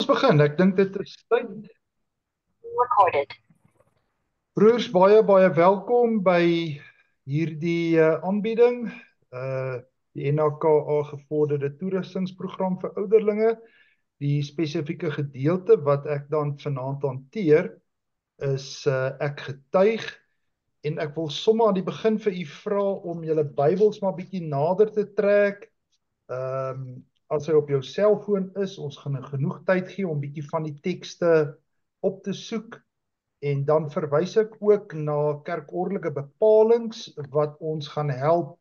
Ons begin. Ek dink dit is tyd. Recorded. Broers, baie welkom by hierdie aanbieding. Die NAKA gevorderde toerustingsprogram vir ouderlinge. Die spesifieke gedeelte wat ek dan vanaand hanteer is ek getuig, en ek wil sommer aan die begin vir u vra om julle Bybels maar bietjie nader te trek. As hy op jou selfoon is, ons gaan genoeg tyd gee om bietjie van die tekste op te soek. En dan verwys ek ook na kerkordelike bepalings wat ons gaan help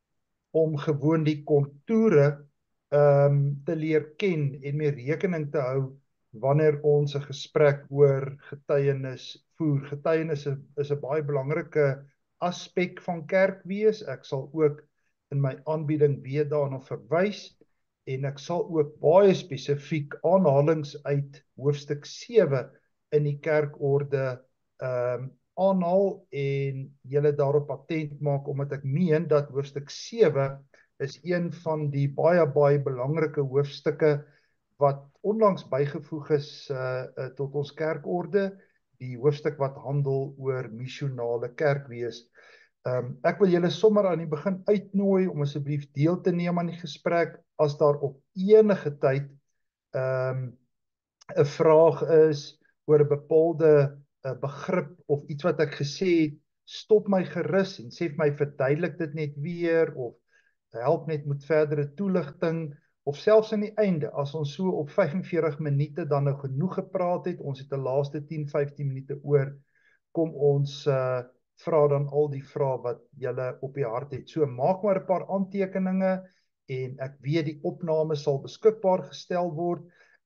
om gewoon die kontoure te leer ken en mee rekening te hou wanneer ons 'n gesprek oor getuienis voer. Getuienis is 'n baie belangrike aspek van kerk wees. Ek sal ook in my aanbieding weer daarna verwys, en ek sal ook baie spesifiek aanhalings uit hoofstuk 7 in die kerkorde aanhaal en julle daarop attent maak, omdat ek meen dat hoofstuk 7 is een van die baie belangrike hoofstukke wat onlangs bygevoeg is tot ons kerkorde, die hoofstuk wat handel oor missionale kerkwees. Ek wil julle sommer aan die begin uitnooi om asseblief deel te neem aan die gesprek as daar op enige tyd 'n vraag is oor 'n bepaalde begrip of iets wat ek gesê het. Stop my gerus en sê vir my, verduidelik dit net weer, of help net met verdere toelichting, of selfs aan die einde, as ons so op 45 minute dan nou genoeg gepraat het, ons het die laaste 10-15 minute oor, kom ons vra dan al die vrae wat julle op die hart het. So maak maar 'n paar aantekeninge, en ek weet die opname sal beskikbaar gestel word.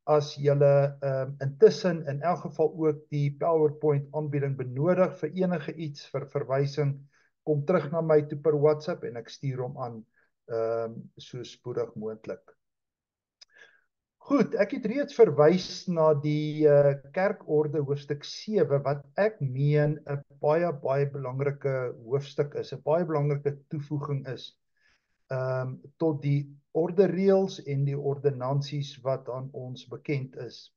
As julle intussen in elk geval ook die PowerPoint aanbieding benodig vir enige iets, vir verwysing, kom terug na my toe per WhatsApp en ek stuur hom aan so spoedig moontlik. Goed, ek het reeds verwys na die kerkorde hoofstuk 7, wat ek meen 'n baie belangrike hoofstuk is, 'n baie belangrike toevoeging is tot die ordereëls en die ordonnansies wat aan ons bekend is.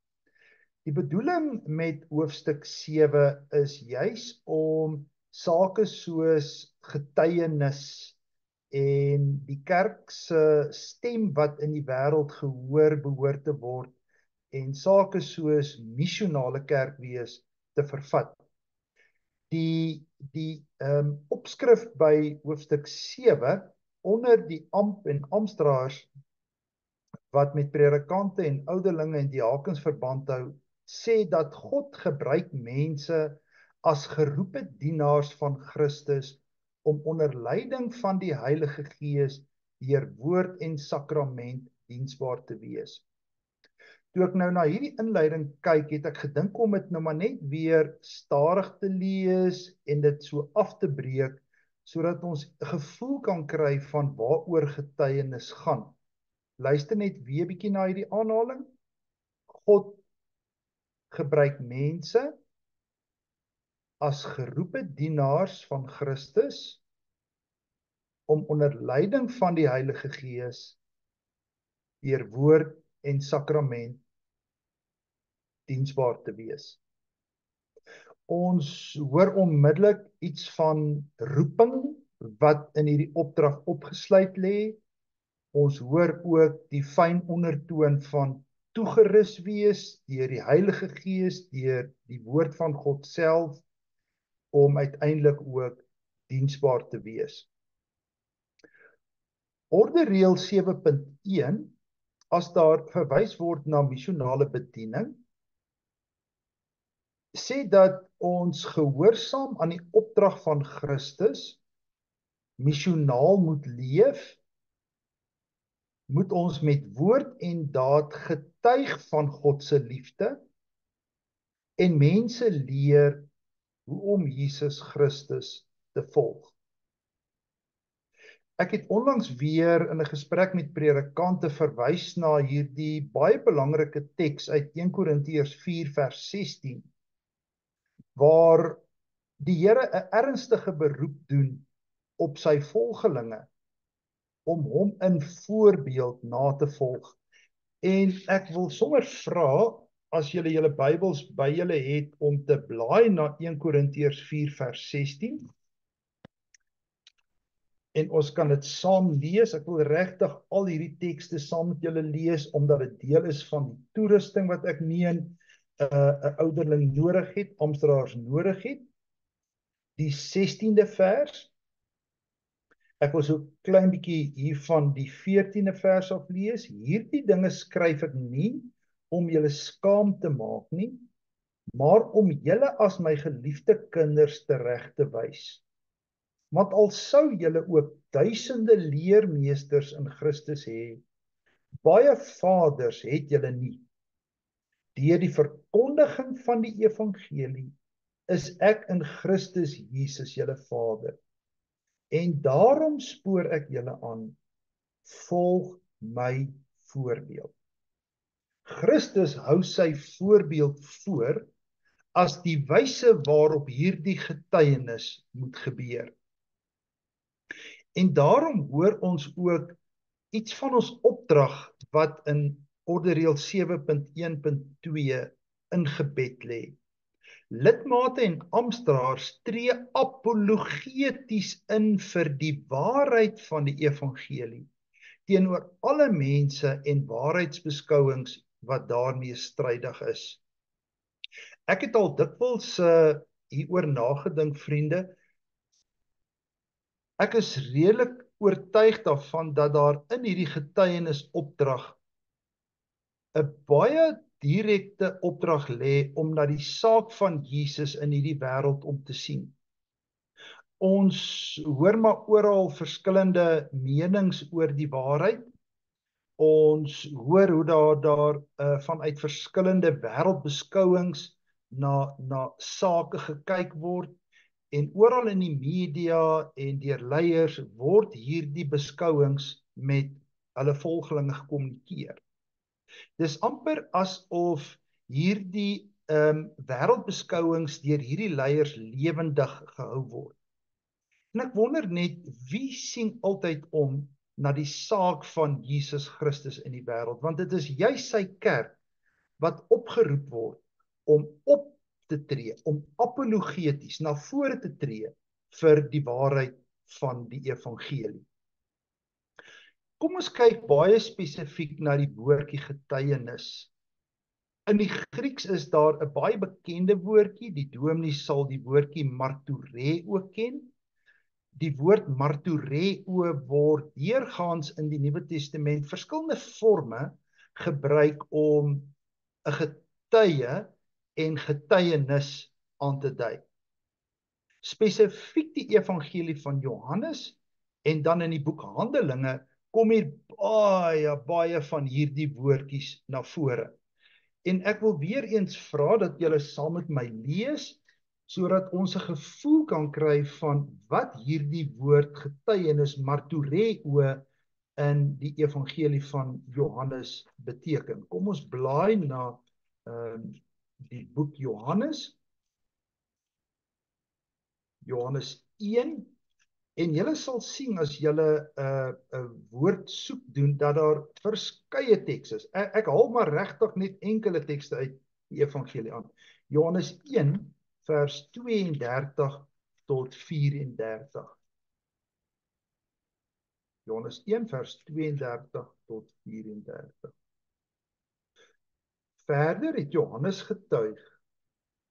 Die bedoeling met hoofstuk 7 is juis om sake soos getuienis en die kerk se stem wat in die wêreld gehoor behoort te word, en sake soos missionale kerkwees te vervat. Die opskrif by hoofstuk 7 onder die amp en amptdraers wat met predikante en ouderlinge en diakens verband hou, sê dat God gebruik mense as geroepe dienaars van Christus om onder leiding van die Heilige Gees deur woord en sakrament diensbaar te wees. Toe ek nou na hierdie inleiding kyk, het ek gedink om dit nou maar net weer stadig te lees en dit so af te breek, sodat ons 'n gevoel kan kry van waaroor getuienis gaan. Luister net weer bietjie na hierdie aanhaling. God gebruik mense as geroepe dienaars van Christus om onder leiding van die Heilige Gees deur woord en sakrament diensbaar te wees. Ons hoor onmiddellik iets van roeping wat in hierdie opdrag opgesluit lê. Ons hoor ook die fyn ondertoon van toegerus wees deur die Heilige Gees, deur die woord van God self, om uiteindelik ook diensbaar te wees. Ordereël 7.1, as daar verwys word na missionale bediening, sê dat ons gehoorsaam aan die opdrag van Christus missionaal moet leef, moet ons met woord en daad getuig van God se liefde en mense leer hoe om Jesus Christus te volg. Ek het onlangs weer in 'n gesprek met predikante verwys na hierdie baie belangrike teks uit 1 Korintiërs 4 vers 16, waar die Here 'n ernstige beroep doen op sy volgelinge om hom in voorbeeld na te volg. En ek wil sommer vra, as julle julle Bybels by julle het om te blaai na 1 Korintiërs 4 vers 16. En ons kan dit saam lees. Ek wil regtig al hierdie tekste saam met julle lees, omdat dit deel is van die toerusting wat ek meen 'n ouderling nodig het, amptenaars nodig het. Die 16de vers. Ek wil so 'n klein bietjie hiervan die 14de vers af lees. Hierdie dinge skryf ek nie om julle skaam te maak nie, maar om julle as my geliefde kinders tereg te wys. Want al sou julle ook duisende leermeesters in Christus hê, baie vaders het julle nie. Deur die verkondiging van die evangelie is ek in Christus Jesus julle Vader. En daarom spoor ek julle aan, volg my voorbeeld. Christus hou sy voorbeeld voor as die wyse waarop hierdie getuienis moet gebeur. En daarom hoor ons ook iets van ons opdrag wat in Ordereël 7.1.2 ingebed lê. Lidmate en amptenare tree apologeties in vir die waarheid van die evangelie teenoor alle mense en waarheidsbeskouings wat daarmee strydig is. Ek het al dikwels hieroor nagedink, vriende. Ek is redelik oortuig daarvan dat daar in hierdie getuienisopdrag 'n baie direkte opdrag lê om na die saak van Jesus in hierdie wêreld om te sien. Ons hoor maar oral verskillende menings oor die waarheid. Ons hoor hoe daar vanuit verskillende wêreldbeskouings na sake gekyk word. En oral in die media en deur leiers word hierdie beskouings met hulle volgelinge gekommunikeer. Dis amper asof hierdie wêreldbeskouings deur hierdie leiers lewendig gehou word. En ek wonder net, wie sien altyd om na die saak van Jesus Christus in die wêreld? Want dit is juis sy kerk wat opgeroep word om op te tree, om apologeties na vore te tree vir die waarheid van die evangelie. Kom ons kyk baie spesifiek na die woordjie getuienis. In die Grieks is daar 'n baie bekende woordjie, die dominee sal die woordjie martureo ken. Die woord martureo word deurgaans in die Nuwe Testament verskillende forme gebruik om 'n getuie en getuienis aan te dui. Spesifiek die evangelie van Johannes en dan in die boek Handelinge kom hier baie van hierdie woordjies na vore. En ek wil weer eens vra dat julle saam met my lees, sodat ons 'n gevoel kan kry van wat hierdie woord getuienis martureo in die evangelie van Johannes beteken. Kom ons blaai na die boek Johannes 1, en julle sal sien as julle 'n woord soek doen, dat daar verskeie tekste is. Ek haal maar regtig net enkele tekste uit die evangelie aan. Johannes 1 vers 32 tot 34. Johannes 1 vers 32 tot 34. Verder het Johannes getuig,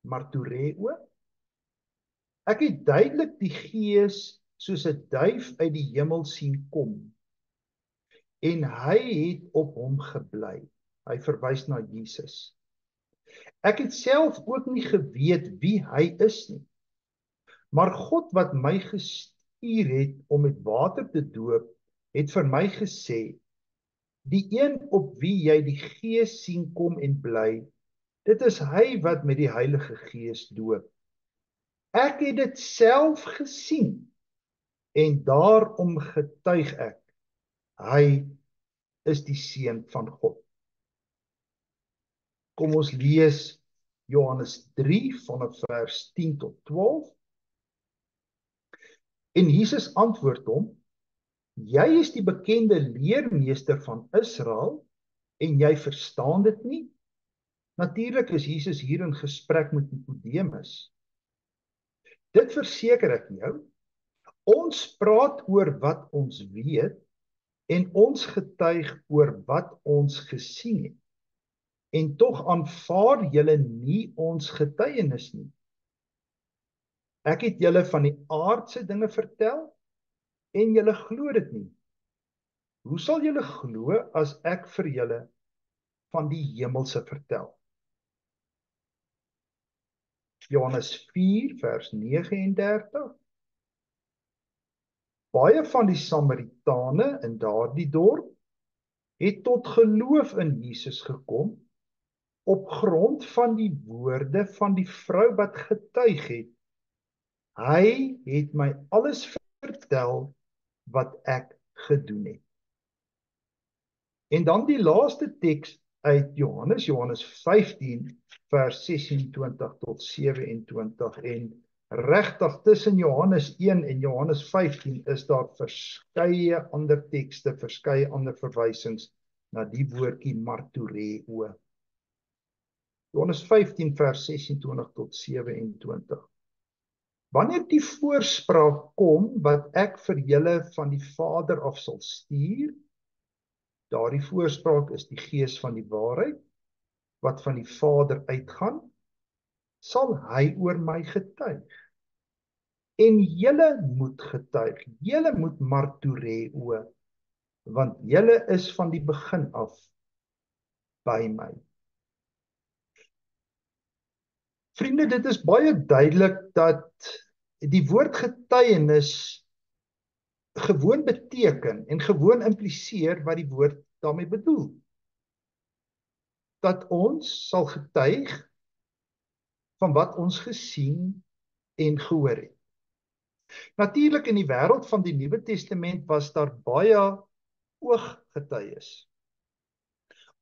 martureo, ek het duidelik die Gees soos 'n duif uit die hemel sien kom, en hy het op hom gebly. Hy verwys na Jesus. Ek het self ook nie geweet wie hy is nie, maar God wat my gestuur het om met water te doop, het vir my gesê, die een op wie jy die Gees sien kom en bly, dit is hy wat met die Heilige Gees doop. Ek het dit self gesien, en daarom getuig ek, hy is die Seun van God. Kom ons lees Johannes 3 vanaf vers 10 tot 12. En Jesus antwoord hom, jy is die bekende leermeester van Israel, en jy verstaan dit nie? Natuurlik is Jesus hier in gesprek met Nikodemus. Dit verseker ek jou, ons praat oor wat ons weet en ons getuig oor wat ons gesien het. En tog aanvaar julle nie ons getuienis nie. Ek het julle van die aardse dinge vertel en julle glo dit nie. Hoe sal julle glo as ek vir julle van die hemelse vertel? Johannes 4 vers 39. Baie van die Samaritane in daardie dorp het tot geloof in Jesus gekom op grond van die woorde van die vrou wat getuig het. Hy het my alles vertel wat ek gedoen het. En dan die laaste teks uit Johannes 15 vers 26 tot 27 en regtig tussen Johannes 1 en Johannes 15 is daar verskeie ander tekste, verskeie ander verwysings na die woordjie martureo. Johannes 15 vers 26 tot 27. Wanneer die voorspraak kom wat ek vir julle van die Vader af sal stuur, daardie voorspraak is die Gees van die waarheid, wat van die Vader uitgaan, sal hy oor my getuig. En julle moet getuig, julle moet martureo, want julle is van die begin af by my. Vriende, dit is baie duidelik dat die woord getuienis gewoon beteken en gewoon impliseer wat die woord daarmee bedoel. Dat ons sal getuig van wat ons gesien en gehoor het. Natuurlik in die wêreld van die Nuwe Testament was daar baie ooggetuies.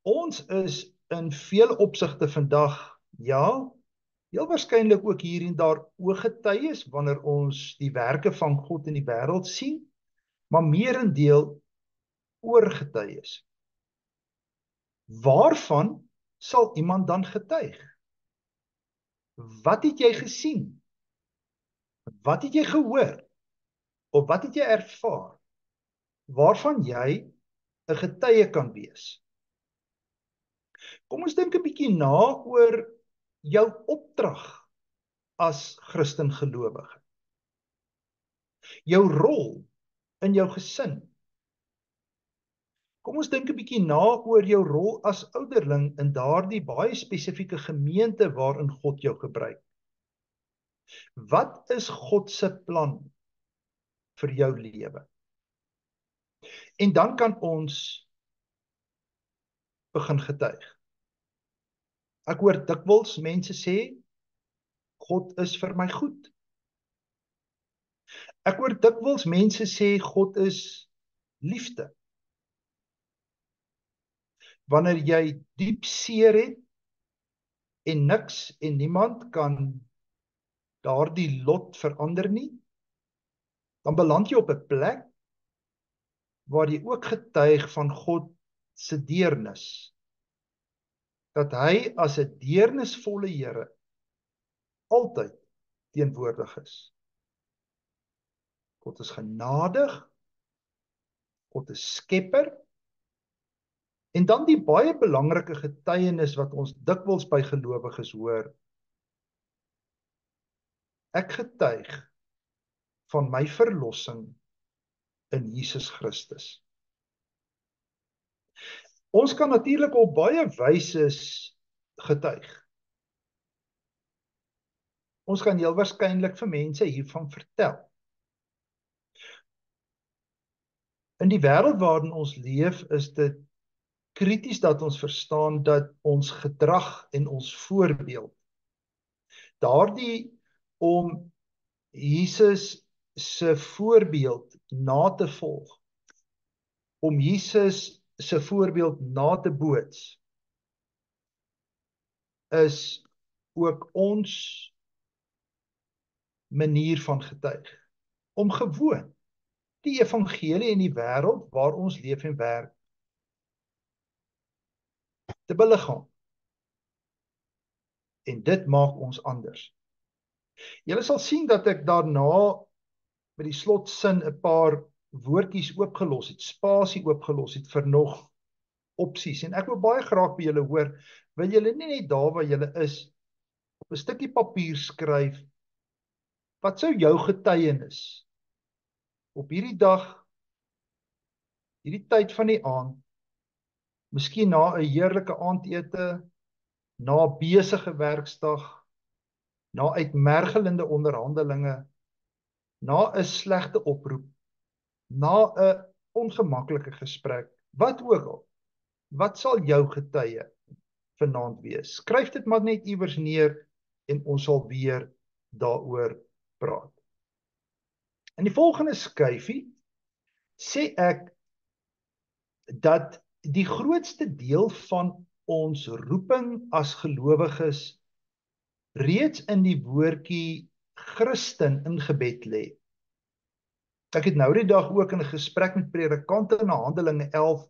Ons is in veel opsigte vandag, ja, heel waarskynlik ook hier en daar ooggetuies wanneer ons die werke van God in die wêreld sien, maar meerendeel oorgetuies. Waarvan sal iemand dan getuig? Wat het jy gesien? Wat het jy gehoor? Of wat het jy ervaar? Waarvan jy 'n getuie kan wees? Kom ons dink 'n bietjie na oor jou opdrag as Christen gelowige. Jou rol in jou gesin. Kom ons dink 'n bietjie na oor jou rol as ouderling in daardie baie spesifieke gemeente waarin God jou gebruik. Wat is God se plan vir jou lewe? En dan kan ons begin getuig. Ek hoor dikwels mense sê, God is vir my goed. Ek hoor dikwels mense sê, God is liefde. Wanneer jy diep seer het, en niks en niemand kan daardie lot verander nie, dan beland jy op 'n plek waar jy ook getuig van God se deernis. Dat hy as 'n deernisvolle Here altyd teenwoordig is. God is genadig, God is skepper, en dan die baie belangrike getuienis wat ons dikwels by gelowiges hoor. Ek getuig van my verlossing in Jesus Christus. Ons kan natuurlik op baie wyse getuig. Ons kan heel waarskynlik vir mense hiervan vertel. In die wêreld waarin ons leef, is dit krities dat ons verstaan dat ons gedrag en ons voorbeeld, daardie om Jesus se voorbeeld na te volg, om Jesus se voorbeeld na te boots, is ook ons manier van getuig. Om gewoon die evangelie in die wêreld waar ons leef en werk te beliggaam. En dit maak ons anders. Julle sal sien dat ek daarna by die slotsin 'n paar woordjies oopgelos het, spasie oopgelos het vir nog opsies. En ek wil baie graag by julle hoor, wil julle nie net daar waar julle is op 'n stukkie papier skryf, wat sou jou getuienis op hierdie dag, hierdie tyd van die aand, miskien na 'n heerlike aandete, na 'n besige werksdag, na uitmergelende onderhandelinge, na 'n slegte oproep, na 'n ongemaklike gesprek, wat ook al, wat sal jou getuie vanaand wees? Skryf dit maar net iewers neer en ons sal weer daaroor praat. In die volgende skyfie sê ek dat die grootste deel van ons roeping as gelowiges reeds in die woordjie Christen ingebed lê. Ek het nou die dag ook in 'n gesprek met predikante na Handelinge 11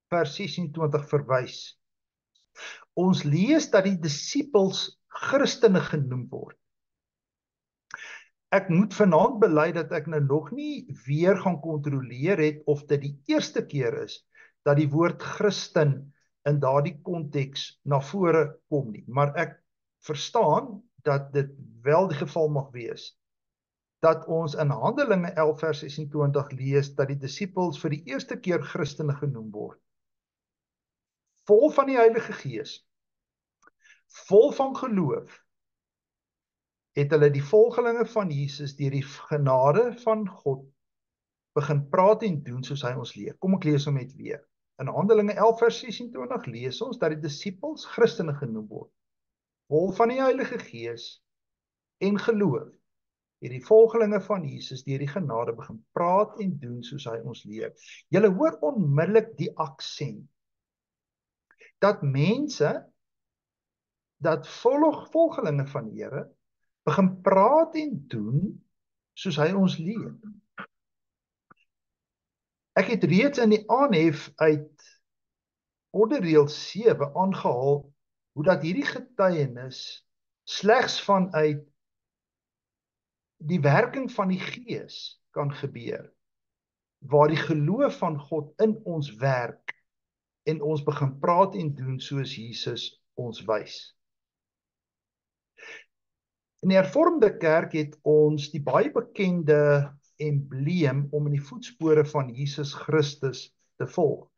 vers 26 verwys. Ons lees dat die disippels Christene genoem word. Ek moet vanaand bely dat ek nou nog nie weer gaan kontroleer het of dit die eerste keer is dat die woord Christen in daardie konteks na vore kom nie, maar ek verstaan dat dit wel die geval mag wees, dat ons in Handelinge 11 vers 26 lees dat die disippels vir die eerste keer Christene genoem word. Vol van die Heilige Gees, vol van geloof, het hulle die volgelinge van Jesus deur die genade van God begin praat en doen soos hy ons leer. Kom ek lees hom net weer. In Handelinge 11 vers 26 lees ons dat die disippels Christene genoem word. Vol van die Heilige Gees en geloof het die volgelinge van Jesus deur die genade begin praat en doen soos hy ons leer. Julle hoor onmiddellik die aksent. Dat mense, dat volgelinge van die Here begin praat en doen soos hy ons leer. Ek het reeds in die aanhef uit onderdeel 7 aangehaal hoe dat hierdie getuienis slegs vanuit die werking van die Gees kan gebeur, waar die geloof van God in ons werk en ons begin praat en doen soos Jesus ons wys. In die hervormde kerk het ons die baie bekende embleem om in die voetspore van Jesus Christus te volg.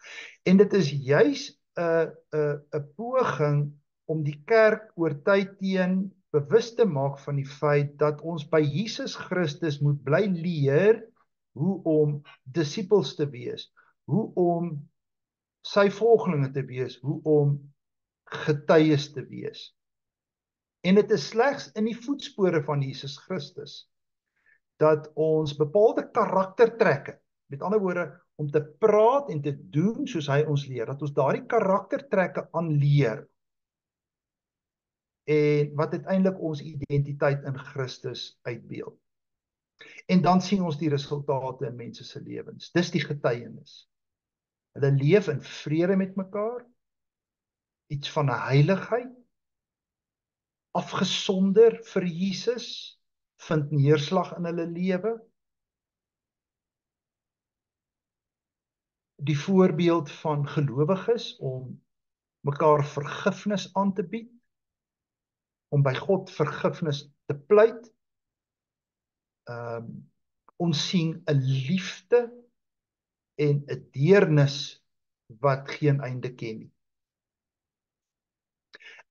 En dit is juis 'n poging om die kerk oor tyd teen bewus te maak van die feit dat ons by Jesus Christus moet bly leer hoe om disippels te wees, hoe om sy volgelinge te wees, hoe om getuies te wees. En dit is slegs in die voetspore van Jesus Christus dat ons bepaalde karaktertrekke, met ander woorde, om te praat en te doen soos hy ons leer, dat ons daardie karaktertrekke aanleer, en wat uiteindelik ons identiteit in Christus uitbeeld. En dan sien ons die resultate in mense se lewens. Dis die getuienis. Hulle leef in vrede met mekaar, iets van 'n heiligheid, afgesonder vir Jesus, vind neerslag in hulle lewe. Die voorbeeld van gelowiges om mekaar vergifnis aan te bied, om by God vergifnis te pleit. Ons sien 'n liefde en 'n deernis wat geen einde ken nie.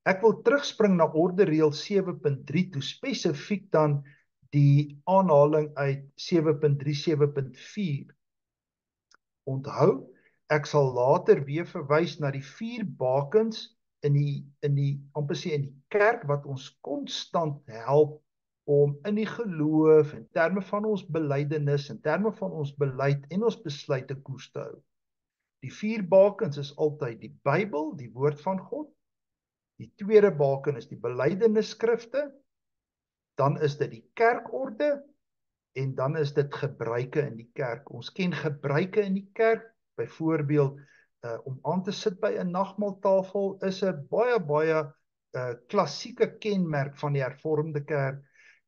Ek wil terugspring na ordereël 7.3 toe, spesifiek dan die aanhaling uit 7.3, 7.4. Onthou, ek sal later weer verwys na die 4 bakens in die amper sê in die kerk wat ons konstant help om in die geloof, in terme van ons belydenis, in terme van ons beleid en ons besluite koers te hou. Die 4 bakens is altyd die Bybel, die woord van God. Die tweede baken is die belydenisskrifte, dan is dit die kerkorde, en dan is dit gebruike in die kerk. Ons ken gebruike in die kerk, byvoorbeeld om aan te sit by 'n nagmaaltafel is 'n baie klassieke kenmerk van die hervormde kerk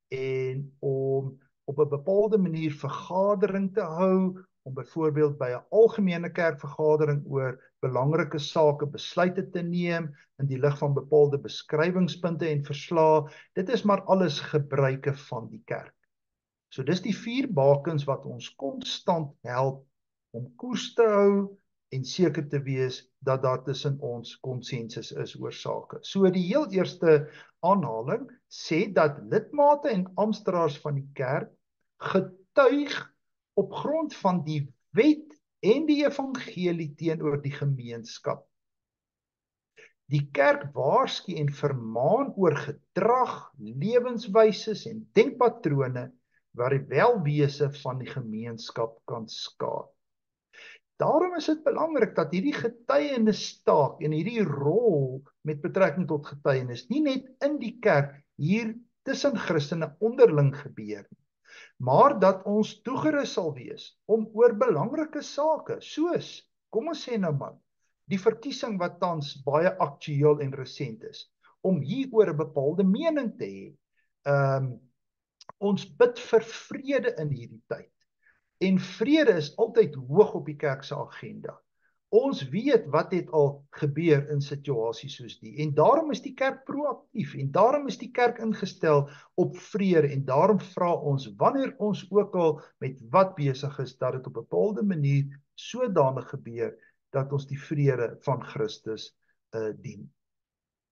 en om op 'n bepaalde manier vergadering te hou, om byvoorbeeld by 'n algemene kerkvergadering oor belangrike sake besluite te neem in die lig van bepaalde beskrywingspunte en verslae. Dit is maar alles gebruike van die kerk. So dis die 4 bakens wat ons konstant help om koers te hou en seker te wees dat daar tussen ons konsensus is oor sake. So die heel eerste aanhaling sê dat lidmate en amptenare van die kerk getuig op grond van die wet en die evangelie teenoor die gemeenskap. Die kerk waarsku en vermaan oor gedrag, lewenswyses en denkpatrone wat die welwese van die gemeenskap kan skaad. Daarom is dit belangrik dat hierdie getuienistaak en hierdie rol met betrekking tot getuienis nie net in die kerk hier tussen Christene onderling gebeur nie, maar dat ons toegerus sal wees om oor belangrike sake, soos, kom ons sê nou maar, die verkiesing wat tans baie aktueel en resent is, om hier oor 'n bepaalde mening te hê. Ons bid vir vrede in hierdie tyd. En vrede is altyd hoog op die kerk se agenda. Ons weet wat het al gebeur in situasies soos die. En daarom is die kerk proaktief en daarom is die kerk ingestel op vrede en daarom vra ons wanneer ons ook al met wat besig is dat dit op 'n bepaalde manier sodanig gebeur dat ons die vrede van Christus dien.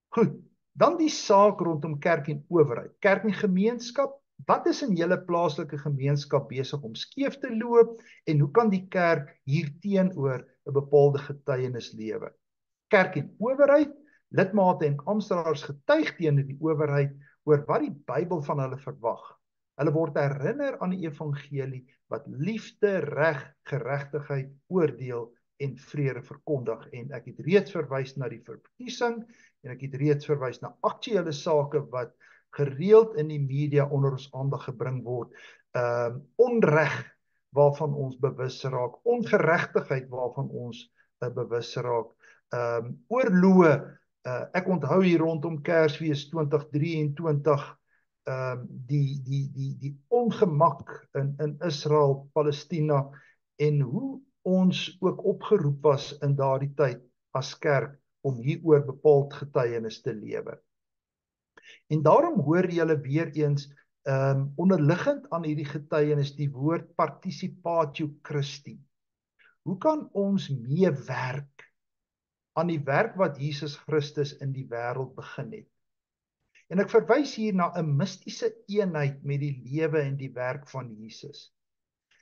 Goed, dan die saak rondom kerk en owerheid. Kerk en gemeenskap. Wat is in julle plaaslike gemeenskap besig om skeef te loop en hoe kan die kerk hier teenoor 'n bepaalde getuienis lewe? Kerk en owerheid, lidmate en amptenare getuig teenoor die owerheid oor wat die Bybel van hulle verwag. Hulle word herinner aan die evangelie wat liefde, reg, geregtigheid, oordeel en vrede verkondig. En ek het reeds verwys na die verkiesing en ek het reeds verwys na aktuele sake wat gereeld in die media onder ons aandag gebring word, onreg waarvan ons bewus raak, ongeregtigheid waarvan ons bewus raak, oorloë, ek onthou hier rondom Kersfees 2023, die ongemak in Israel, Palestina, en hoe ons ook opgeroep was in daardie tyd as kerk om hieroor bepaald getuienis te lewe. En daarom hoor julle weer eens onderliggend aan hierdie getuienis die woord participatio Christi. Hoe kan ons meewerk aan die werk wat Jesus Christus in die wêreld begin het? En ek verwys hier na 'n mistiese eenheid met die lewe en die werk van Jesus.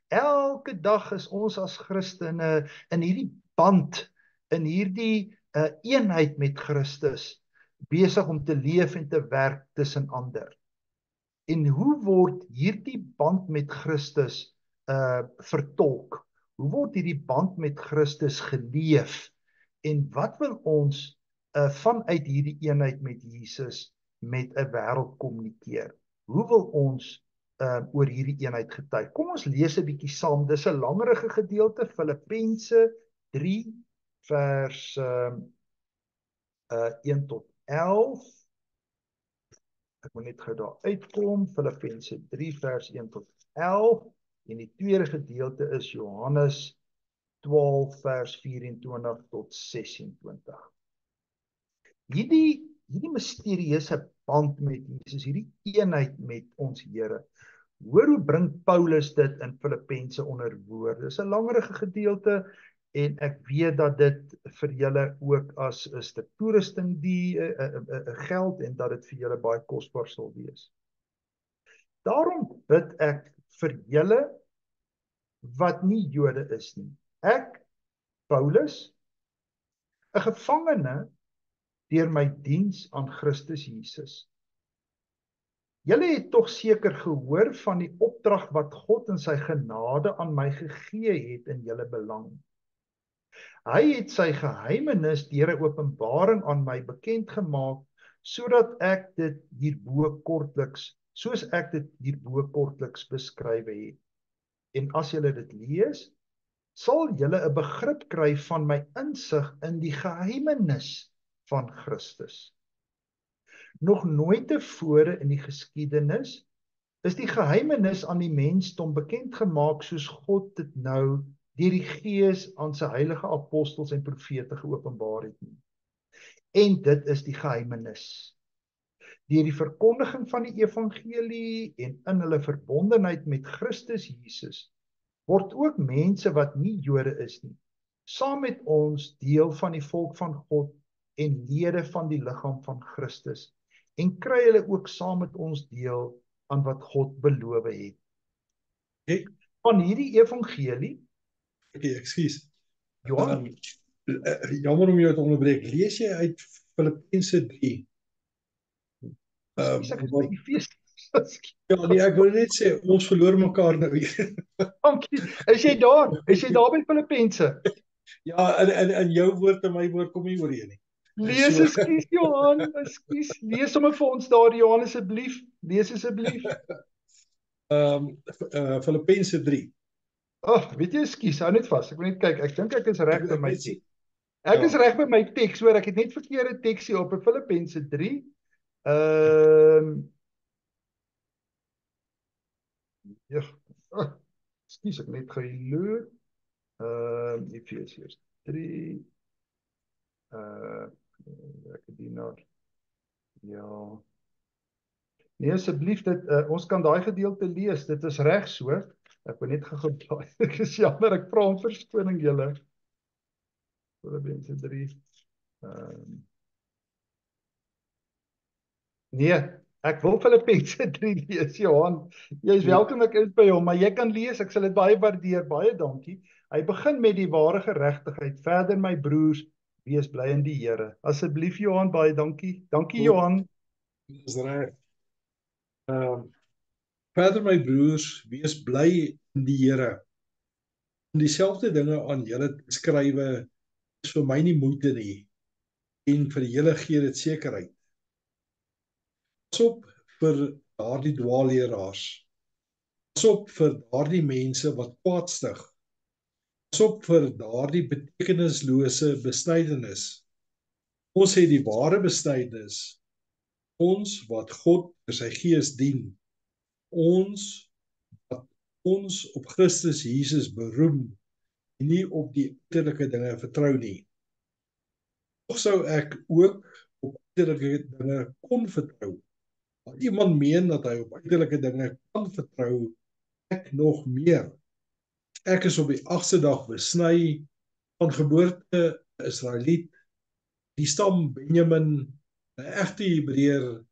Elke dag is ons as Christene in hierdie band, in hierdie eenheid met Christus, besig om te leef en te werk tussen ander. En hoe word hierdie band met Christus vertolk? Hoe word hierdie band met Christus geleef? En wat wil ons vanuit hierdie eenheid met Jesus met 'n wêreld kommunikeer? Hoe wil ons oor hierdie eenheid getuig? Kom ons lees 'n bietjie saam. Dis 'n langerige gedeelte, Filippense 3 vers 1 tot 11. Ek moet net gou daar uitkom. Filippense 3 vers 1 tot 11. En die tweede gedeelte is Johannes 12 vers 24 tot 26. Hierdie misterieuse band met Jesus, hierdie eenheid met ons Here. Hoor hoe bring Paulus dit in Filippense onder woorde. Dis 'n langerige gedeelte en ek weet dat dit vir julle ook as 'n stuk toerusting geld en dat dit vir julle baie kosbaar sal wees. Daarom bid ek vir julle wat nie Jode is nie. Ek, Paulus, 'n gevangene deur my diens aan Christus Jesus. Julle het tog seker gehoor van die opdrag wat God in sy genade aan my gegee het in julle belang. Hy het sy geheimenis deur 'n openbaring aan my bekend gemaak, sodat ek dit hierbo kortliks beskryf het. En as julle dit lees, sal julle 'n begrip kry van my insig in die geheimenis van Christus. Nog nooit tevore in die geskiedenis is die geheimenis aan die mensdom bekend gemaak soos God dit nou deur die Gees aan sy heilige apostels en profete geopenbaar het nie. En dit is die geheimenis. Deur die verkondiging van die evangelie en in hulle verbondenheid met Christus Jesus, word ook mense wat nie Jode is nie, saam met ons deel van die volk van God en lede van die liggaam van Christus, en kry hulle ook saam met ons deel aan wat God beloof het. Okay, Van hierdie evangelie, ekskuus. Johan, Jammer om jou te onderbreek. Lees jy uit Filippense 3? Ekskuus, ek is by Efesiërs. Ja, nee, ek wil net sê, ons verloor mekaar nou hier. Dankie. Is jy daar? Is jy daar by Filippense? Ja, in jou woord en my woord kom nie ooreen nie. Lees ekskuus Johan, ekskuus. Lees sommer vir ons daar Johan asseblief. Lees asseblief. Filippense 3. Weet jy, ekskuus, hou net vas. Ek wil net kyk. Ek dink ek is reg by my teks. Ja. Ek is reg by my teks, hoor. Ek het net verkeerde teksie op Filippense 3. Ja. Ekskuus, ek net geloer. Efesiërs 3. Ek het die nou. Ja. Nee, asseblief, ons kan daai gedeelte lees. Dit is reg so. Ek wil net gou blaai. Ek is jammer, ek vra om verskoning julle. Filippense 3. Nee, ek wil Filippense 3 lees, Johan. Jy is welkom, ek is by hom, maar jy kan lees, ek sal dit baie waardeer, baie dankie. Hy begin met die ware geregtigheid. Verder my broers, wees bly in die Here. Asseblief Johan, baie dankie. Dankie Johan. Dis reg. Verder my broers, wees bly in die Here. Om dieselfde dinge aan julle te skrywe is vir my nie moeite nie, en vir julle gee dit sekerheid. Pas op vir daardie dwaalleraars. Pas op vir daardie mense wat kwaad stig. Pas op vir daardie betekenislose besnydenis. Ons het die ware besnydenis. Ons wat God vir sy Gees dien. Ons wat ons op Christus Jesus beroem en nie op die uiterlike dinge vertrou nie. Tog sou ek ook op uiterlike dinge kon vertrou. As iemand meen dat hy op uiterlike dinge kan vertrou, ek nog meer. Ek is op die 8ste dag besny, van geboorte Israeliet, die stam Benjamin, 'n egte Hebreër,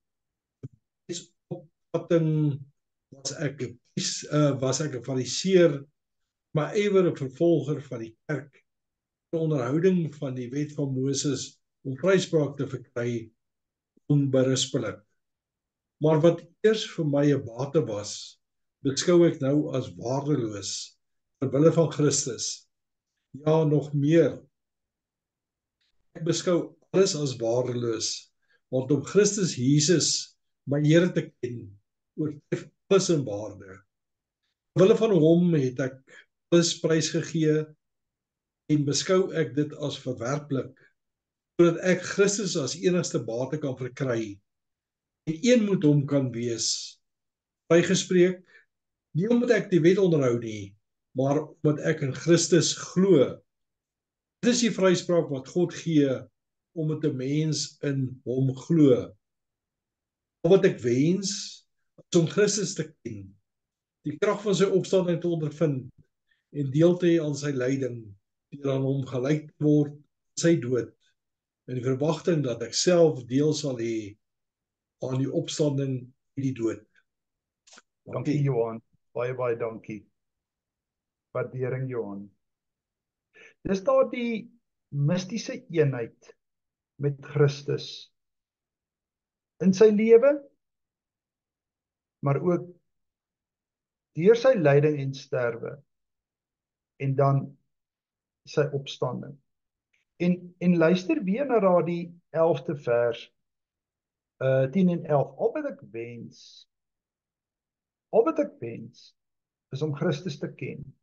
opvatting was ek 'n Fariseer, maar ywer 'n vervolger van die kerk, 'n onderhouding van die wet van Moses om vryspraak te verkry, onberispelik. Maar wat eers vir my 'n bate was, beskou ek nou as waardeloos ter wille van Christus. Ja, nog meer. Ek beskou alles as waardeloos, want om Christus Jesus, my Here te ken, oortref alles in waarde. Ter wille van hom het ek alles prysgegee en beskou ek dit as verwerplik, sodat ek Christus as enigste bate kan verkry en een met hom kan wees, vrygespreek, nie omdat ek die wet onderhou nie, maar omdat ek in Christus glo. Dit is die vryspraak wat God gee, omdat 'n mens in hom glo. Wat ek wens, is om Christus te ken, die krag van sy opstanding te ondervind, en deel te hê aan sy lyding, deur aan hom gelyk te word, sy dood, in die verwagting dat ek self deel sal hê aan die opstanding en die dood. Dankie Johan, baie dankie. Waardering Johan. Dis daar die mistiese eenheid met Christus in sy lewe, maar ook deur sy lyding en sterwe en dan sy opstanding. En luister weer na daardie 11de vers, 10 en 11. Al wat ek wens is om Christus te ken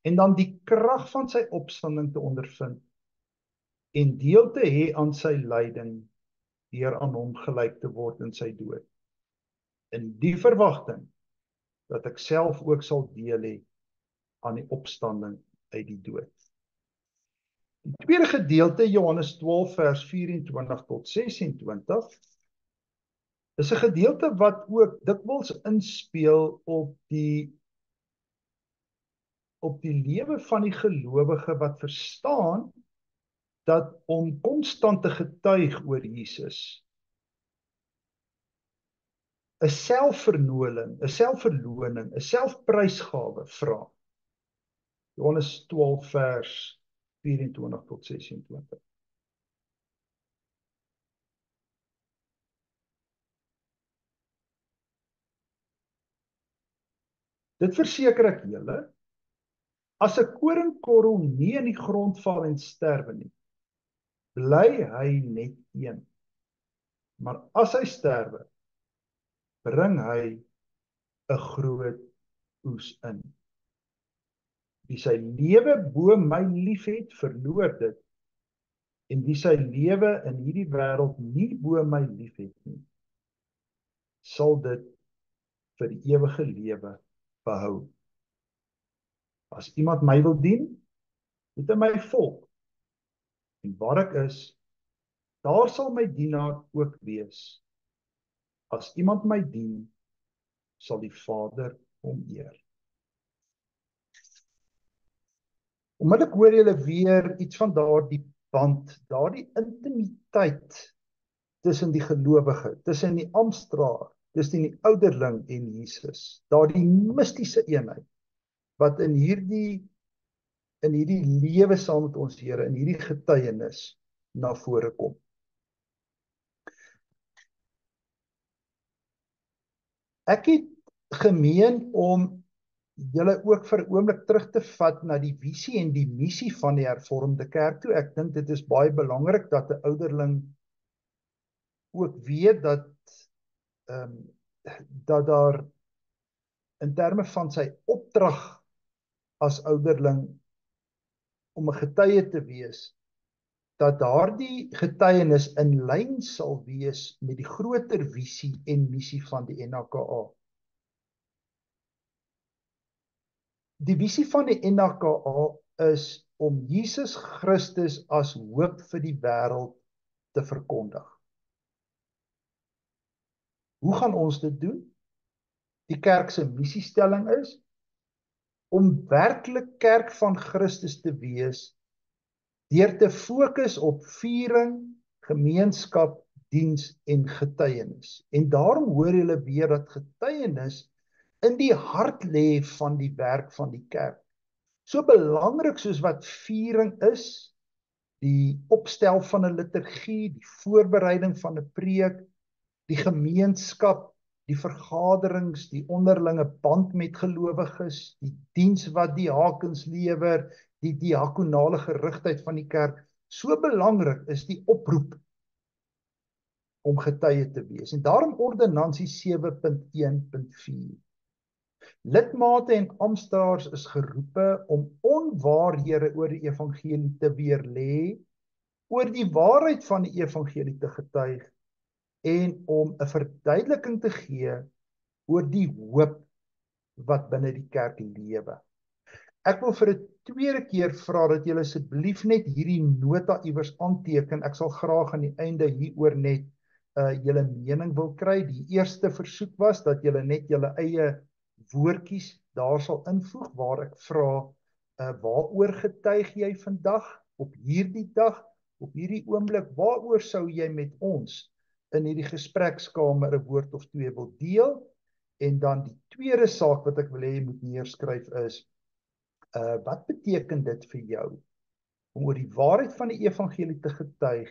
en dan die krag van sy opstanding te ondervind en deel te hê aan sy lyding deur aan hom gelyk te word in sy dood. In die verwagting dat ek self ook sal deel hê aan die opstanding uit die dood. Die tweede gedeelte, Johannes 12 vers 24 tot 26, is 'n gedeelte wat ook dikwels inspeel op die lewe van die gelowige wat verstaan dat om konstant te getuig oor Jesus 'n selfverloning, 'n selfprysgawe vra. Johannes 12 vers 24 tot 26. Dit verseker ek julle, as 'n koringkorrel nie in die grond val en sterwe nie, bly hy net een. Maar as hy sterwe, bring hy 'n groot oes in. Wie sy lewe bo my liefhet, verloor dit, en wie sy lewe in hierdie wêreld nie bo my liefhet nie, sal dit vir die ewige lewe behou. As iemand my wil dien, moet hy my volg. En waar ek is, daar sal my dienaar ook wees. As iemand my dien, sal die Vader hom eer. Onmiddellik hoor julle weer iets van daardie band, daardie intimiteit tussen die gelowige, tussen die amptdraer, tussen die ouderling en Jesus. Daardie mistiese eenheid wat in hierdie lewe saam met ons Here, in hierdie getuienis na vore kom. Ek het gemeen om julle ook vir 'n oomblik terug te vat na die visie en die missie van die Hervormde Kerk toe. Ek dink dit is baie belangrik dat 'n ouderling ook weet dat daar in terme van sy opdrag as ouderling om 'n getuie te wees, dat daardie getuienis in lyn sal wees met die groter visie en missie van die NAKA. Die visie van die NAKA is om Jesus Christus as hoop vir die wêreld te verkondig. Hoe gaan ons dit doen? Die kerk se missiestelling is om werklik kerk van Christus te wees deur te fokus op viering, gemeenskap, diens en getuienis. En daarom hoor julle weer dat getuienis in die hart lê van die werk van die kerk. So belangrik soos wat viering is, die opstel van 'n liturgie, die voorbereiding van 'n preek, die gemeenskap, die vergaderings, die onderlinge band met gelowiges, die diens wat diakens lewer, die diakonale gerigtheid van die kerk. So belangrik is die oproep om getuie te wees. En daarom ordonnansie 7.1.4. Lidmate en amptdraers is geroepe om onwaarhede oor die evangelie te weerlê, oor die waarheid van die evangelie te getuig en om 'n verduideliking te gee oor die hoop wat binne die kerk lewe. Ek wil vir 'n tweede keer vra dat julle asseblief net hierdie nota iewers aanteken. Ek sal graag aan die einde hieroor net julle mening wil kry. Die eerste versoek was dat julle net julle eie woordjies daar sal invoeg waar ek vra, waaroor getuig jy vandag, op hierdie dag, op hierdie oomblik, waaroor sou jy met ons in hierdie gesprekskamer 'n woord of twee wil deel? En dan die tweede saak wat ek wil hê jy moet neerskryf is, wat beteken dit vir jou om oor die waarheid van die evangelie te getuig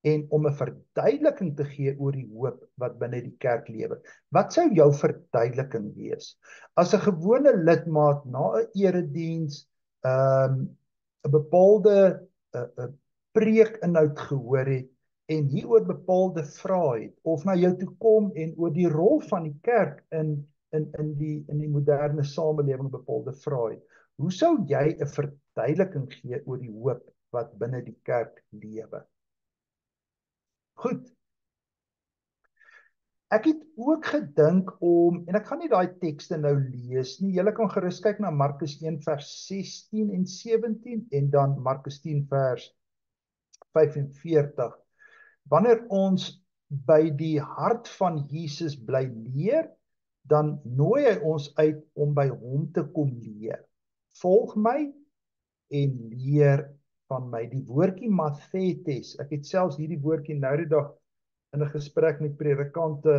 en om 'n verduideliking te gee oor die hoop wat binne die kerk lewe? Wat sou jou verduideliking wees? As 'n gewone lidmaat na 'n erediens 'n bepaalde preekinhoud gehoor het en hieroor bepaalde vrae het, of na jou toe kom en oor die rol van die kerk in die moderne samelewing bepaalde vrae het, hoe sou jy 'n verduideliking gee oor die hoop wat binne die kerk lewe? Goed, Ek het ook gedink om, en ek gaan nie daai tekste nou lees nie, julle kan gerus kyk na Markus 1 vers 16 en 17 en dan Markus 10 vers 45. Wanneer ons by die hart van Jesus bly leer, dan nooi hy ons uit om by hom te kom leer. Volg my en leer van my. Die woordjie mathetes, ek het selfs hierdie woordjie nou die dag in 'n gesprek met predikante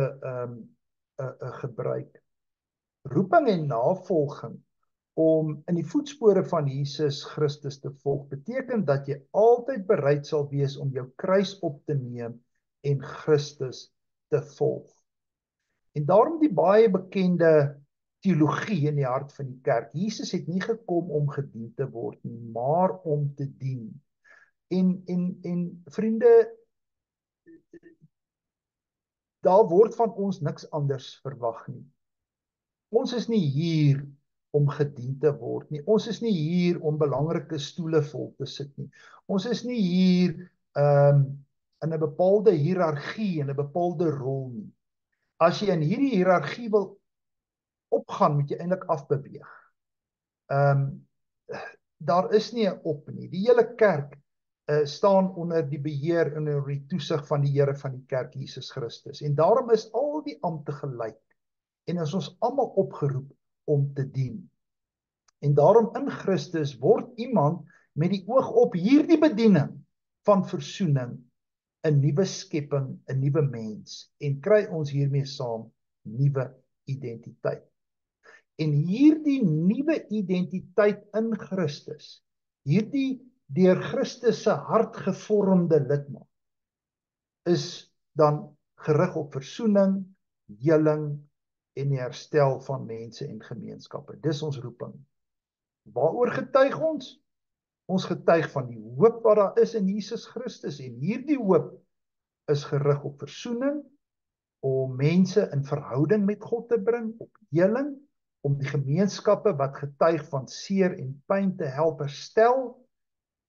gebruik. Roeping en navolging om in die voetspore van Jesus Christus te volg, beteken dat jy altyd bereid sal wees om jou kruis op te neem en Christus te volg. En daarom die baie bekende teologie in die hart van die kerk. Jesus het nie gekom om gedien te word nie, maar om te dien. En vriende, daar word van ons niks anders verwag nie. Ons is nie hier om gedien te word nie. Ons is nie hier om belangrike stoele vol te sit nie. Ons is nie hier in 'n bepaalde hiërargie en 'n bepaalde rol nie. As jy in hierdie hiërargie wil opgaan, moet jy eintlik afbeweeg. Daar is nie 'n op nie. Die hele kerk staan onder die beheer en onder die toesig van die Here van die kerk, Jesus Christus. En daarom is al die ampte gelyk. En is ons almal opgeroep om te dien. En daarom in Christus word iemand met die oog op hierdie bediening van versoening 'n nuwe skepping, 'n nuwe mens, en kry ons hiermee saam nuwe identiteit. En hierdie nuwe identiteit in Christus, hierdie deur Christus se hart gevormde lidmaat, is dan gerig op versoening, heling en die herstel van mense en gemeenskappe. Dis ons roeping. Waaroor getuig ons? Ons getuig van die hoop wat daar is in Jesus Christus, en hierdie hoop is gerig op versoening, om mense in verhouding met God te bring, op heling, om die gemeenskappe wat getuig van seer en pyn te help herstel,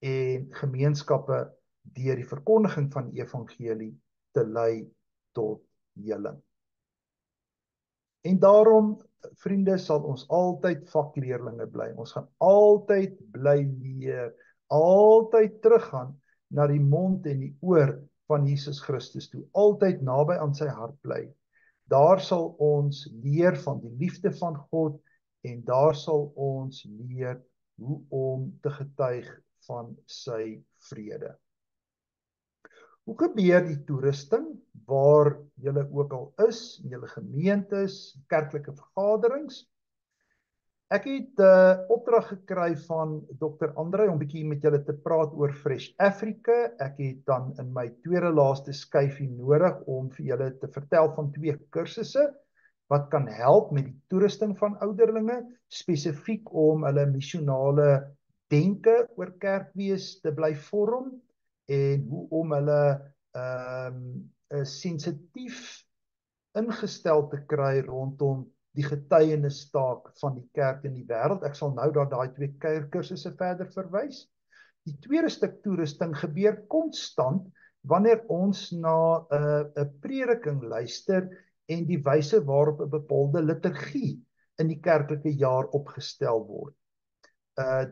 en gemeenskappe deur die verkondiging van die evangelie te lei tot heling. En daarom, vriende, sal ons altyd vakleerlinge bly. Ons gaan altyd bly leer, altyd teruggaan na die mond en die oor van Jesus Christus toe, altyd naby aan sy hart bly. Daar sal ons leer van die liefde van God, en daar sal ons leer hoe om te getuig van sy vrede. Hoe gebeur die toerusting, waar julle ook al is, in julle gemeentes, kerklike vergaderings? Ek het opdrag gekry van Dr. Andre om bietjie met julle te praat oor Fresh Africa. Ek het dan in my tweede laaste skyfie nodig om vir julle te vertel van 2 kursusse wat kan help met die toerusting van ouderlinge, spesifiek om hulle missionale denke oor kerkwees te bly vorm, en hoe om hulle sensitief ingestel te kry rondom die getuienistaak van die kerk in die wêreld. Ek sal nou daai 2 kursusse verder verwys. Die tweede stuk toerusting gebeur konstant wanneer ons na 'n prediking luister en die wyse waarop 'n bepaalde liturgie in die kerklike jaar opgestel word.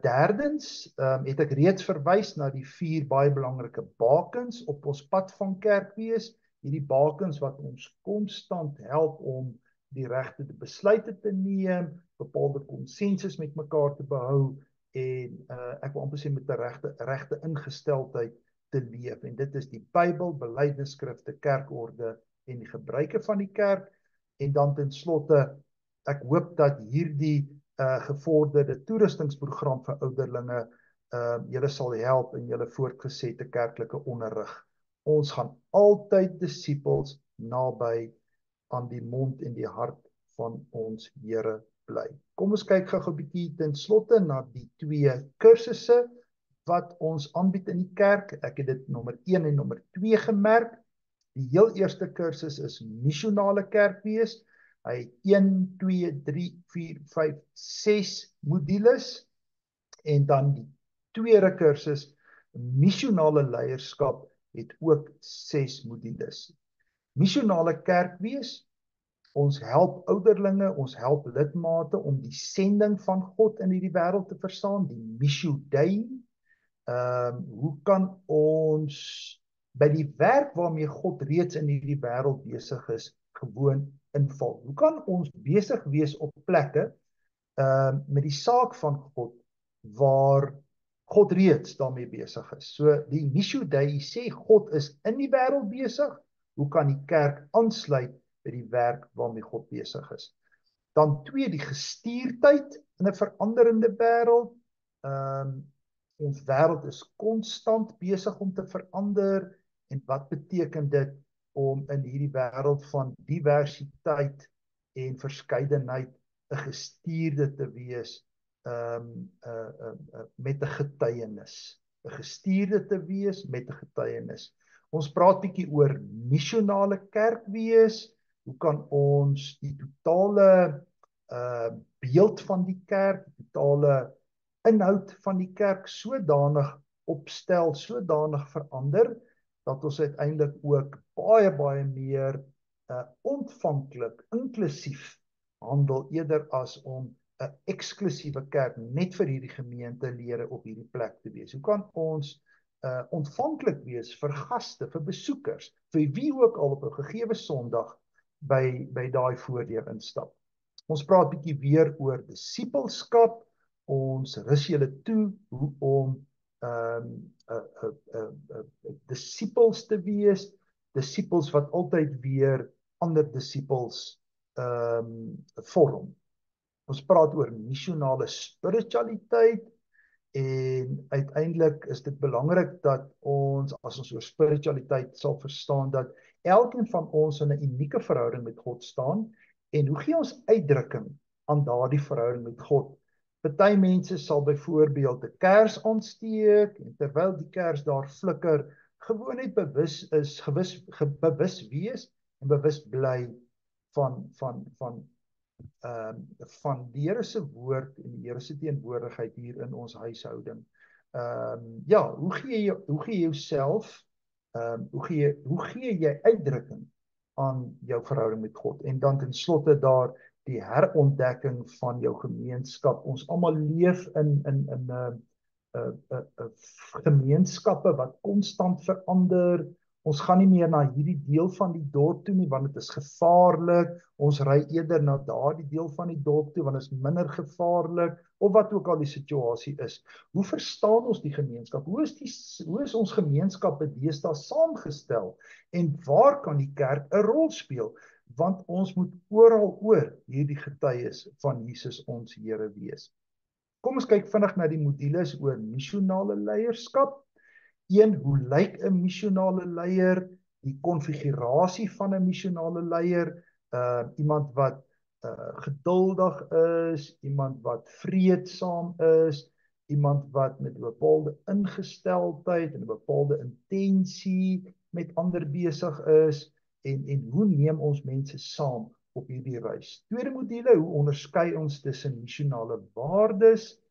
Derdens het ek reeds verwys na die 4 baie belangrike bakens op ons pad van kerkwees, hierdie bakens wat ons konstant help om die regte besluite te neem, bepaalde konsensus met mekaar te behou, en ek wil amper sê met 'n regte ingesteldheid te leef. En dit is die Bybel, belydenisskrifte, kerkorde en die gebruike van die kerk. En dan ten slotte, ek hoop dat hierdie gevorderde toerustingsprogram vir ouderlinge julle sal help in julle voortgesette kerklike onderrig. Ons gaan altyd disippels naby aan die mond en die hart van ons Here bly. Kom ons kyk gou 'n bietjie ten slotte na die 2 kursusse wat ons aanbied in die kerk. Ek het dit nommer 1 en nommer 2 gemerk. Die heel eerste kursus is missionale kerkwees. Hy het 1, 2, 3, 4, 5, 6 modules, en dan die tweede kursus, missionale leierskap, het ook 6 modules. missionale kerk wees. Ons help ouderlinge, ons help lidmate om die sending van God in hierdie wêreld te verstaan, die Missio Dei. Hoe kan ons by die werk waarmee God reeds in hierdie wêreld besig is, gewoon inval? Hoe kan ons besig wees op plekke met die saak van God waar God reeds daarmee besig is? So die Missio Dei sê God is in die wêreld besig. Hoe kan die kerk aansluit by die werk waarmee God besig is? Dan 2, die gestuurdheid in 'n veranderende wêreld. Ons wêreld is konstant besig om te verander, en wat beteken dit om in hierdie wêreld van diversiteit en verskeidenheid 'n gestuurde te wees met 'n getuienis. 'n Gestuurde te wees met 'n getuienis. Ons praat bietjie oor missionale kerk wees. Hoe kan ons die totale beeld van die kerk, die totale inhoud van die kerk sodanig opstel, sodanig verander, dat ons uiteindelik ook baie meer ontvanklik, inklusief handel, eerder as om 'n eksklusiewe kerk net vir hierdie gemeentelede op hierdie plek te wees. Hoe kan ons ontvanklik wees vir gaste, vir besoekers, vir wie ook al op 'n gegeewe Sondag by daai voordeur instap? Ons praat bietjie weer oor disippelskap. Ons rus julle toe hoe om disippels te wees, disippels wat altyd weer ander disippels vorm. Ons praat oor missionale spiritualiteit, en uiteindelik is dit belangrik dat ons, as ons oor spiritualiteit sal verstaan, dat elkeen van ons in 'n unieke verhouding met God staan, en hoe gee ons uitdrukking aan daardie verhouding met God? Party mense sal byvoorbeeld 'n kers aansteek, en terwyl die kers daar flikker, gewoon net bewus wees en bewus bly van die Here se woord en die Here se teenwoordigheid hier in ons huishouding. Hoe gee jouself, hoe gee jy uitdrukking aan jou verhouding met God? En dan ten slotte daar die herontdekking van jou gemeenskap. Ons almal leef in gemeenskappe wat konstant verander. Ons gaan nie meer na hierdie deel van die dorp toe nie, want dit is gevaarlik. Ons ry eerder na daardie deel van die dorp toe, want dit is minder gevaarlik, of wat ook al die situasie is. Hoe verstaan ons die gemeenskap? Hoe is ons gemeenskap deesdae saamgestel? En waar kan die kerk 'n rol speel? Want ons moet oral oor hierdie getuies van Jesus ons Here wees. Kom ons kyk vinnig na die modules oor missionale leierskap. 1, hoe lyk 'n missionale leier? Die konfigurasie van 'n missionale leier, iemand wat geduldig is, iemand wat vreedsaam is, iemand wat met 'n bepaalde ingesteldheid en 'n bepaalde intensie met ander besig is, en hoe neem ons mense saam op hierdie reis? Tweede module, hoe onderskei ons tussen missionale waardes?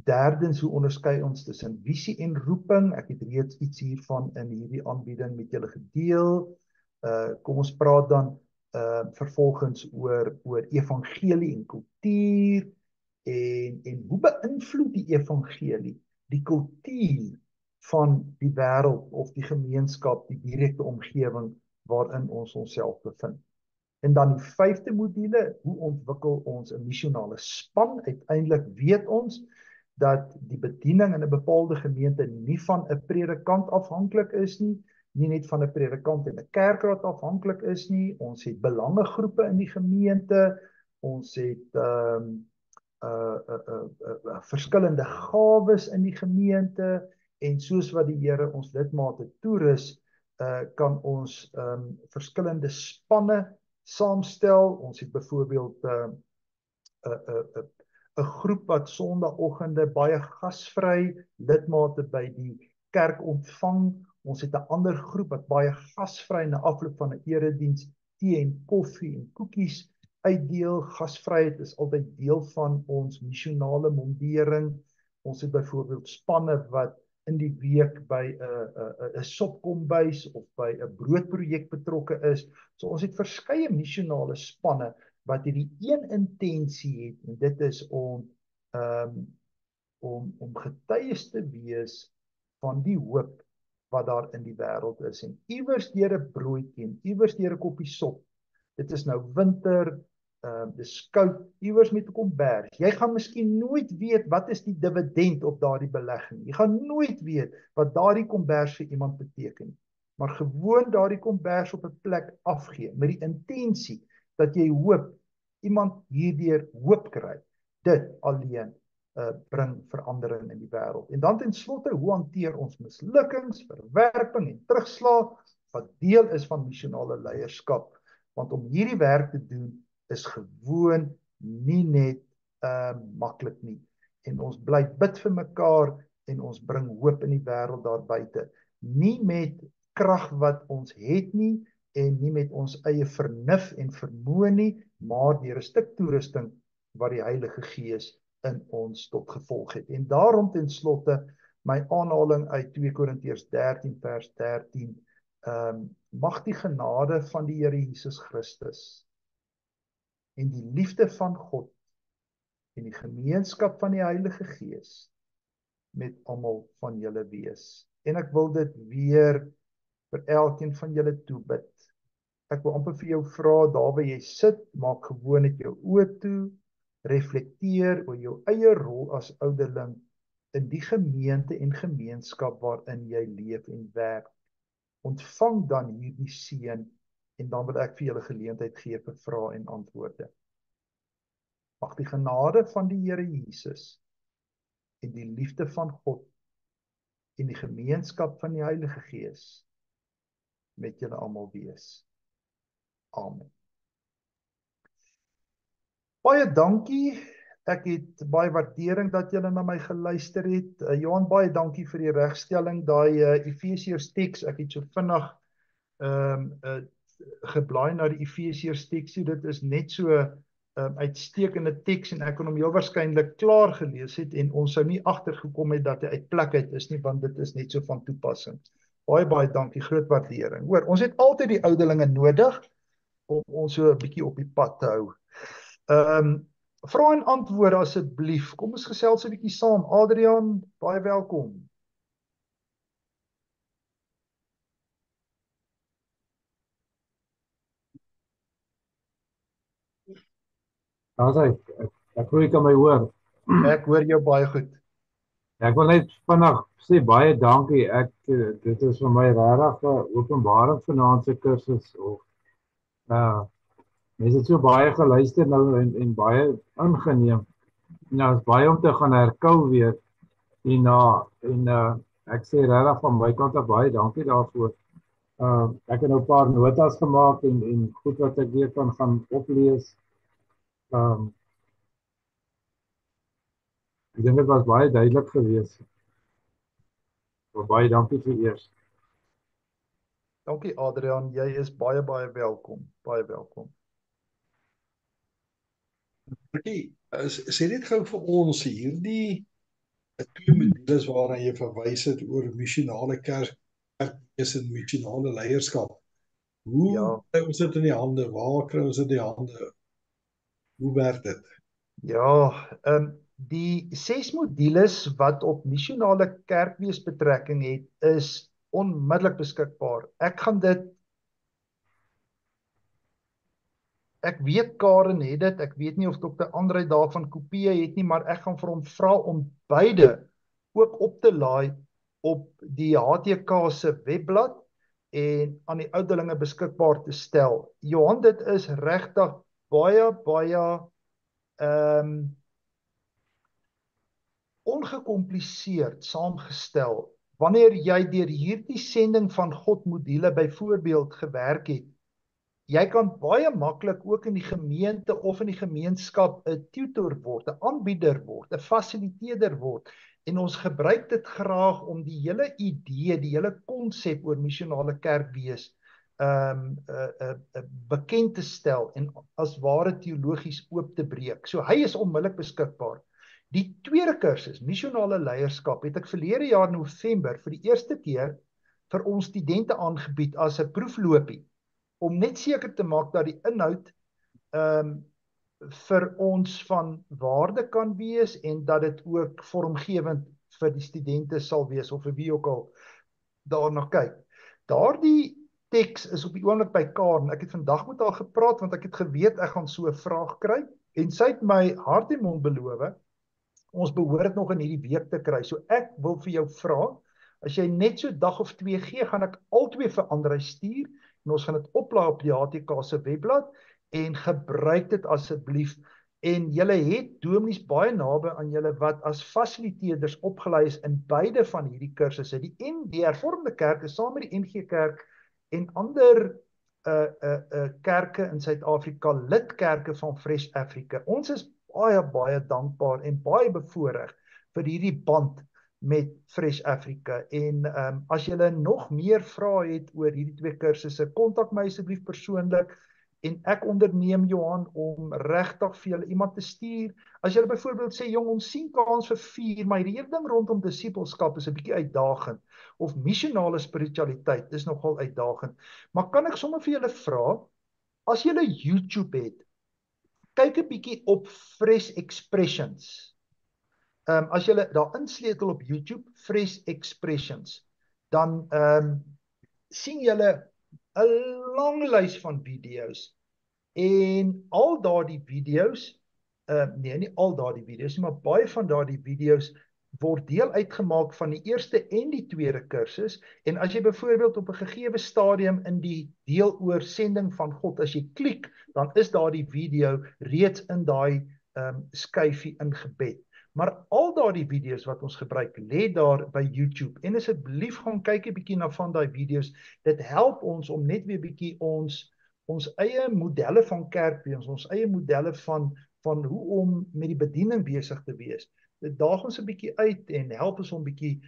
Derdens, hoe onderskei ons tussen visie en roeping? Ek het reeds iets hiervan in hierdie aanbieding met julle gedeel. Kom ons praat dan vervolgens oor evangelie en kultuur, en hoe beïnvloed die evangelie die kultuur van die wêreld of die gemeenskap, die direkte omgewing waarin ons onsself bevind. En dan die 5de module, hoe ontwikkel ons 'n missionale span? Uiteindelik weet ons dat die bediening in 'n bepaalde gemeente nie van 'n predikant afhanklik is nie, nie net van 'n predikant en 'n kerkraad afhanklik is nie. Ons het belangegroepe in die gemeente, ons het verskillende gawes in die gemeente, en soos wat die Here ons lidmate toerus, kan ons verskillende spanne saamstel. Ons het byvoorbeeld 'n groep wat Sondagoggende baie gasvry lidmate by die kerk ontvang. Ons het 'n ander groep wat baie gasvry na afloop van 'n erediens tee en koffie en koekies uitdeel. Gasvryheid is altyd deel van ons missionale mondering. Ons het byvoorbeeld spanne wat in die week by 'n sopkombuis of by 'n broodprojek betrokke is. So ons het verskeie missionale spanne wat hierdie een intensie het, en dit is om getuies te wees van die hoop wat daar in die wêreld is. En iewers deur 'n broodjie, en iewers deur 'n koppie sop. Dit is nou winter, dis koud, iewers met 'n kombers. Jy gaan miskien nooit weet wat is die dividend op daardie belegging. Jy gaan nooit weet wat daardie kombers vir iemand beteken. Maar gewoon daardie kombers op 'n plek afgee met die intensie dat jy hoop iemand hierdeur hoop kry. Dit alleen bring verandering in die wêreld. En dan ten slotte, hoe hanteer ons mislukkings, verwerping en terugslag wat deel is van missionale leierskap? Want om hierdie werk te doen is gewoon nie net maklik nie. En ons bly bid vir mekaar en ons bring hoop in die wêreld daar buite. Nie met krag wat ons het nie en nie met ons eie vernuf en vermoë nie, maar deur 'n stuk toerusting wat die Heilige Gees in ons tot gevolg het. En daarom ten slotte my aanhaling uit 2 Korintiërs 13 vers 13, mag die genade van die Here Jesus Christus en die liefde van God en die gemeenskap van die Heilige Gees met almal van julle wees. En ek wil dit weer vir elkeen van julle toebid. Ek wil amper vir jou vra, daar waar jy sit, maak gewoon net jou oë toe, reflekteer oor jou eie rol as ouderling in die gemeente en gemeenskap waarin jy leef en werk. Ontvang dan hierdie seën en dan wil ek vir julle geleentheid gee vir vrae en antwoorde. Mag die genade van die Here Jesus en die liefde van God en die gemeenskap van die Heilige Gees met julle almal wees. Amen. Baie dankie. Ek het baie waardering dat julle na my geluister het. Johan, baie dankie vir die regstelling. Daai Efesiërs teks, ek het so vinnig geblaai na die Efesiërs teks. Dit is net so uitstekende teks en ek kon hom heel waarskynlik klaar gelees het en ons sou nie agtergekom het dat hy uit plek uit is nie, want dit is net so van toepassing. Baie dankie, groot waardering. Hoor, ons het altyd die ouderlinge nodig om ons so 'n bietjie op die pad te hou. Vrae en antwoorde asseblief. Kom ons gesels 'n bietjie saam. Adrian, baie welkom. Ek hoor jy kan my hoor. Ek hoor jou baie goed. Ek wil net vinnig sê baie dankie. Dit is vir my regtig 'n openbaring vanaand se kursus of mense het so baie geluister nou en baie ingeneem. Nou is baie om te gaan herkou weer en ek sê regtig van my kant af baie dankie daarvoor. Ek het nou 'n paar notas gemaak en goed wat ek weer kan gaan oplees. Ek dink dit was baie duidelik geweest. Baie dankie vir eers. Dankie Adrian, jy is baie welkom. Baie welkom. Sê net gou vir ons hierdie twee modules waaraan jy verwys het oor missionale kerk en missionale leierskap. Hoe kry ons dit in die hande? Waar kry ons dit in die hande? Hoe werk dit? Ja, die 6 modules wat op missionale kerkwees betrekking het, is onmiddellik beskikbaar. Ek weet Karen het dit, ek weet nie of Dr. André daarvan kopieë het nie, maar ek gaan vir hom vra om beide ook op te laai op die HTK se webblad en aan die ouderlinge beskikbaar te stel. Johan, dit is regtig baie ongekompliseerd saamgestel. Wanneer jy deur hierdie sending van God module byvoorbeeld gewerk het, jy kan baie maklik ook in die gemeente of in die gemeenskap 'n tutor word, 'n aanbieder word, 'n fasiliteerder word. En ons gebruik dit graag om die hele idee, die hele konsep oor missionale kerkwees bekend te stel en as ware teologies oop te breek. So hy is onmiddellik beskikbaar. Die tweede kursus, missionale leierskap, het ek verlede jaar November vir die eerste keer vir ons studente aangebied as 'n proefloopie, om net seker te maak dat die inhoud vir ons van waarde kan wees en dat dit ook vormgewend vir die studente sal wees of vir wie ook al daarna kyk. Daardie teks is op die oomblik by Karen. Ek het vandag met haar gepraat want ek het geweet ek gaan so 'n vraag kry en sy het my hart en mond beloof. Ons behoort dit nog in hierdie week te kry. So ek wil vir jou vra, as jy net so dag of 2 gee, gaan ek albei vir Andrei stuur en ons gaan dit oplaai op die HTK se webblad en gebruik dit asseblief. En julle het dominees baie naby aan julle wat as fasiliteerders opgelei is in beide van hierdie kursusse. Die Hervormde Kerk is saam met die NG Kerk en ander kerke in Suid-Afrika, lidkerke van Fresh Africa. Ons is baie dankbaar en baie bevoorreg vir hierdie band met Fresh Africa. En as julle nog meer vrae het oor hierdie 2 kursusse, kontak my asseblief persoonlik en ek onderneem, Johan, om regtig vir julle iemand te stuur. As julle byvoorbeeld sê, jong, ons sien kans vir 4, maar hierdie hele ding rondom disippelskap is 'n bietjie uitdagend, of missionale spiritualiteit is nogal uitdagend. Maar kan ek sommer vir julle vra, as julle YouTube het, kyk 'n bietjie op Fresh Expressions. As julle daar insleutel op YouTube, Fresh Expressions, dan sien julle 'n lang lys van video's. En al daardie video's, nie al daardie video's, maar baie van daardie video's word deel uitgemaak van die eerste en die tweede kursus. En as jy byvoorbeeld op 'n gegeewe stadium in die deel oor sending van God, as jy klik, dan is daardie video reeds in daai skyfie ingebed. Maar al daardie video's wat ons gebruik, lê daar by YouTube. En asseblief gaan kyk 'n bietjie na van daai video's. Dit help ons om net weer bietjie ons eie modelle van kerk wees, ons eie modelle van hoe om met die bediening besig te wees. Dit daag ons 'n bietjie uit en help ons om bietjie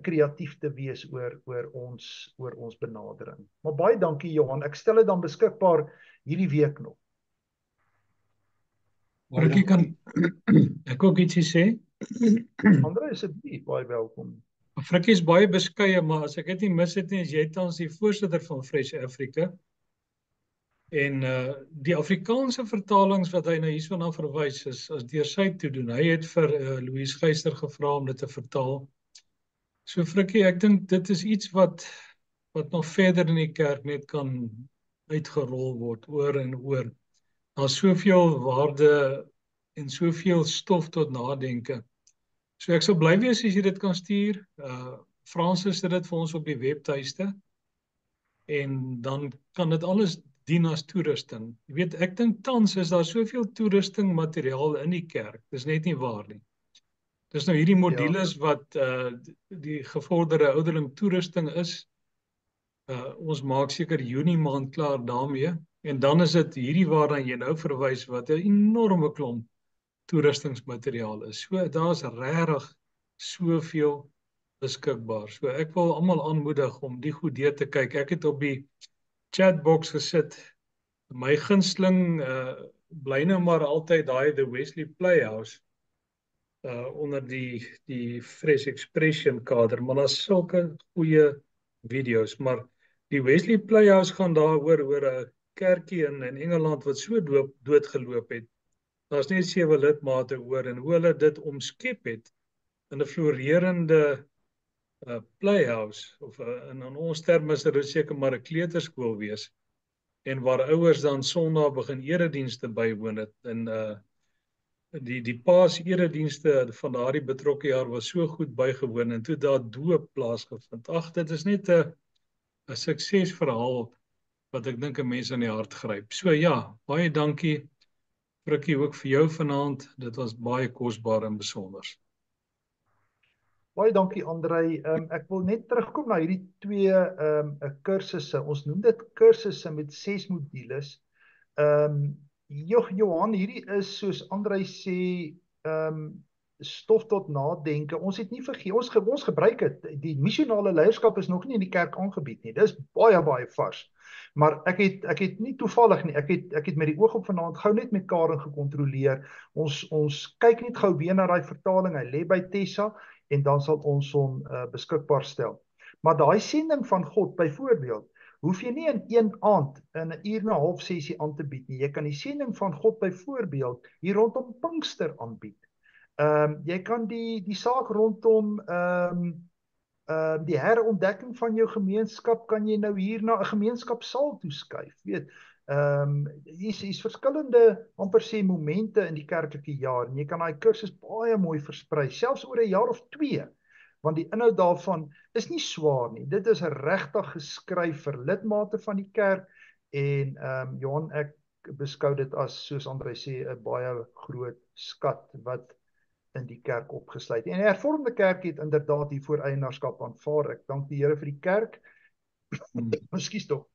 kreatief te wees oor ons benadering. Maar baie dankie, Johan. Ek stel dit dan beskikbaar hierdie week nog. Frikkie, kan ek ook ietsie sê? Andrei, asseblief, baie welkom. Frikkie is baie beskeie, maar as ek dit nie mis het nie, is jy tans die voorsitter van Fresh Africa. En die Afrikaanse vertalings wat hy nou hierna verwys is as deur sy toe doen. Hy het vir Louise Geyser gevra om dit te vertaal. So Frikkie, ek dink dit is iets wat nog verder in die kerk net kan uitgerol word oor en oor. Daar's soveel waarde en soveel stof tot nadenke. So ek sal bly wees as jy dit kan stuur. Francis het dit vir ons op die webtuiste. En dan kan dit alles dien as toerusting. Jy weet, ek dink tans is daar soveel toerusting materiaal in die kerk. Dis net nie waar nie. Dis nou hierdie modules wat die gevorderde ouderling toerusting is. Ons maak seker Junie maand klaar daarmee. En dan is dit hierdie waarna jy nou verwys wat 'n enorme klomp toerustingsmateriaal is. So daar's regtig soveel beskikbaar. So ek wil almal aanmoedig om die goed deur te kyk. Ek het op die chatbox gesit. My gunsteling bly nou maar altyd daai The Wesley Playhouse onder die Fresh Expression kader, maar daar's sulke goeie video's. Maar die Wesley Playhouse gaan daaroor oor 'n kerkie in Engeland wat so doodgeloop het. Daar's net 7 lidmate oor en hoe hulle dit omskep het in 'n florerende playhouse, of in ons terme sal dit seker maar 'n kleuterskool wees, en waar ouers dan Sondag begin eredienste bywoon het, en die paas eredienste van daardie betrokke jaar was so goed bygewoon, en toe daar doop plaasgevind. Ag, dit is net 'n suksesverhaal wat ek dink 'n mens aan die hart gryp. So ja, baie dankie Frikkie ook vir jou vanaand. Dit was baie kosbaar en besonder. Baie dankie Andrei. Ek wil net terugkom na hierdie 2 kursusse. Ons noem dit kursusse met 6 modules. Johan, hierdie is soos Andrei sê, stof tot nadenke. Ons het nie vergeet, ons gebruik dit. Die missionale leierskap is nog nie in die kerk aangebied nie. Dis baie vars. Maar ek het nie toevallig nie. Ek het met die oog op vanaand gou net met Karen gekontroleer. Ons kyk net gou weer na daai vertaling. Hy lê by Tessa en dan sal ons hom beskikbaar stel. Maar daai sending van God byvoorbeeld, hoef jy nie in een aand in 'n uur en 'n half sessie aan te bied nie. Jy kan die sending van God byvoorbeeld hier rondom Pinkster aanbied. Jy kan die saak rondom die herontdekking van jou gemeenskap kan jy nou hier na 'n gemeenskapsaal toeskuif. Weet, hier's verskillende amper sê momente in die kerklike jaar en jy kan daai kursus baie mooi versprei, selfs oor 'n jaar of 2. Want die inhoud daarvan is nie swaar nie. Dit is regtig geskryf vir lidmate van die kerk en Johan, ek beskou dit as, soos André sê, 'n baie groot skat wat in die kerk opgesluit. En die hervormde kerk het inderdaad hiervoor eienaarskap aanvaar. Ek dank die Here vir die kerk, ekskuus tog,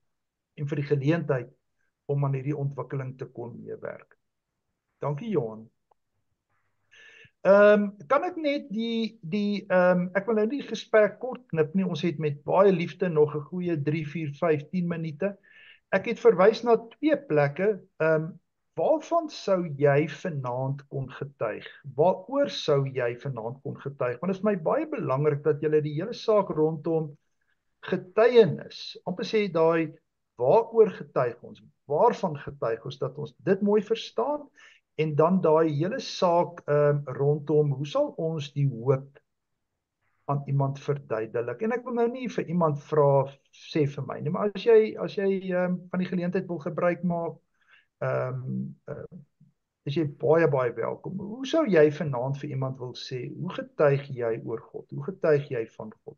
en vir die geleentheid om aan hierdie ontwikkeling te kon meewerk. Dankie Johan. Kan ek net ek wil nou nie gesprek kort knip nie, ons het met baie liefde nog 'n goeie 3, 4, 5, 10 minute. Ek het verwys na 2 plekke, waarvan sou jy vanaand kon getuig? Waaroor sou jy vanaand kon getuig? Want dit is vir my baie belangrik dat julle die hele saak rondom getuienis, amper sê daai, waaroor getuig ons, waarvan getuig ons, dat ons dit mooi verstaan, en dan daai hele saak rondom, hoe sal ons die hoop aan iemand verduidelik? En ek wil nou nie vir iemand vra, sê vir my nie, maar as jy van die geleentheid wil gebruik maak, is jy baie welkom. Hoe sou jy vanaand vir iemand wil sê, hoe getuig jy oor God? Hoe getuig jy van God?